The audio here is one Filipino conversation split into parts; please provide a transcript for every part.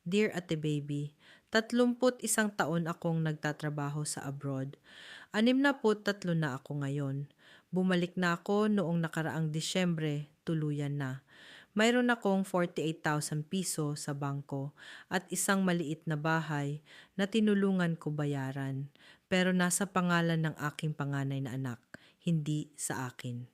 Dear Ate Baby, 31 akong nagtatrabaho sa abroad. 63 na ako ngayon. Bumalik na ako noong nakaraang Disyembre, tuluyan na. Mayroon akong 48,000 piso sa bangko at isang maliit na bahay na tinulungan ko bayaran. Pero nasa pangalan ng aking panganay na anak, hindi sa akin.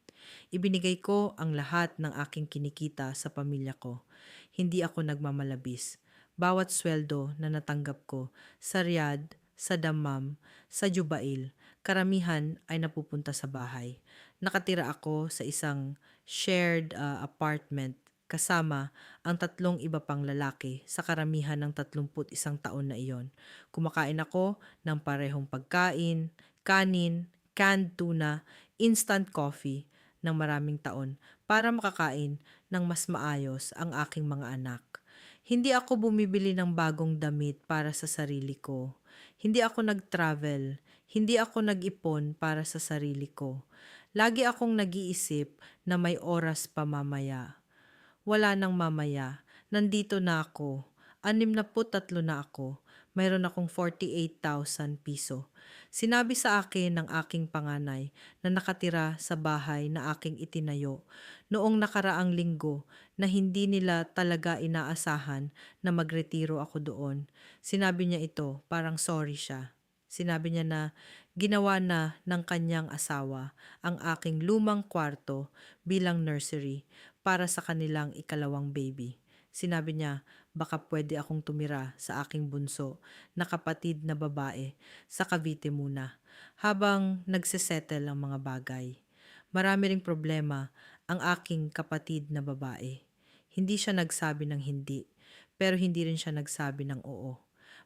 Ibinigay ko ang lahat ng aking kinikita sa pamilya ko. Hindi ako nagmamalabis. Bawat sweldo na natanggap ko sa Riyadh, sa Dammam, sa Jubail, karamihan ay napupunta sa bahay. Nakatira ako sa isang shared apartment kasama ang 3 iba pang lalaki sa karamihan ng 31 taon na iyon. Kumakain ako ng parehong pagkain, kanin, canned tuna, instant coffee ng maraming taon para makakain ng mas maayos ang aking mga anak. Hindi ako bumibili ng bagong damit para sa sarili ko. Hindi ako nag-travel. Hindi ako nag-ipon para sa sarili ko. Lagi akong nag-iisip na may oras pa mamaya. Wala nang mamaya. Nandito na ako. 63 na ako. Mayroon akong 48,000 piso. Sinabi sa akin ng aking panganay na nakatira sa bahay na aking itinayo noong nakaraang linggo na hindi nila talaga inaasahan na magretiro ako doon. Sinabi niya ito, parang sorry siya. Sinabi niya na ginawa na ng kanyang asawa ang aking lumang kwarto bilang nursery para sa kanilang ikalawang baby. Sinabi niya, baka pwede akong tumira sa aking bunso na kapatid na babae sa Cavite muna habang nagsesettle ang mga bagay. Marami ring problema ang aking kapatid na babae. Hindi siya nagsabi ng hindi, pero hindi rin siya nagsabi ng oo.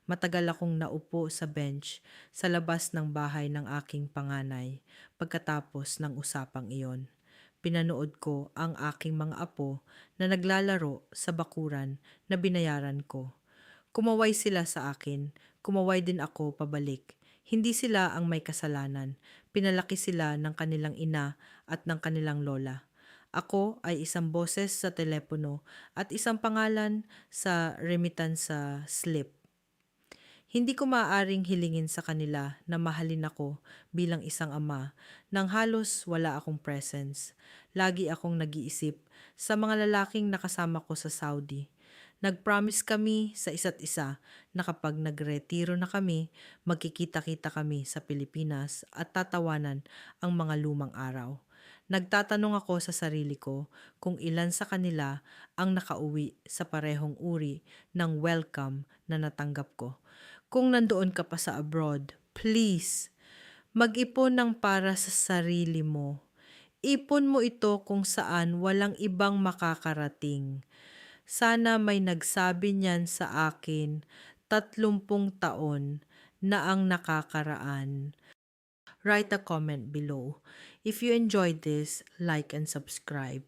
Matagal akong naupo sa bench sa labas ng bahay ng aking panganay pagkatapos ng usapang iyon. Pinanood ko ang aking mga apo na naglalaro sa bakuran na binayaran ko. Kumaway sila sa akin, kumaway din ako pabalik. Hindi sila ang may kasalanan. Pinalaki sila ng kanilang ina at ng kanilang lola. Ako ay isang boses sa telepono at isang pangalan sa remittance sa slip. Hindi ko maaaring hilingin sa kanila na mahalin ako bilang isang ama nang halos wala akong presence. Lagi akong nag-iisip sa mga lalaking nakasama ko sa Saudi. Nag-promise kami sa isa't isa na kapag nagretiro na kami, magkikita-kita kami sa Pilipinas at tatawanan ang mga lumang araw. Nagtatanong ako sa sarili ko kung ilan sa kanila ang nakauwi sa parehong uri ng welcome na natanggap ko. Kung nandoon ka pa sa abroad, please, mag-ipon ng para sa sarili mo. Ipon mo ito kung saan walang ibang makakarating. Sana may nagsabi niyan sa akin 30 taon na ang nakakaraan. Write a comment below. If you enjoyed this, like and subscribe.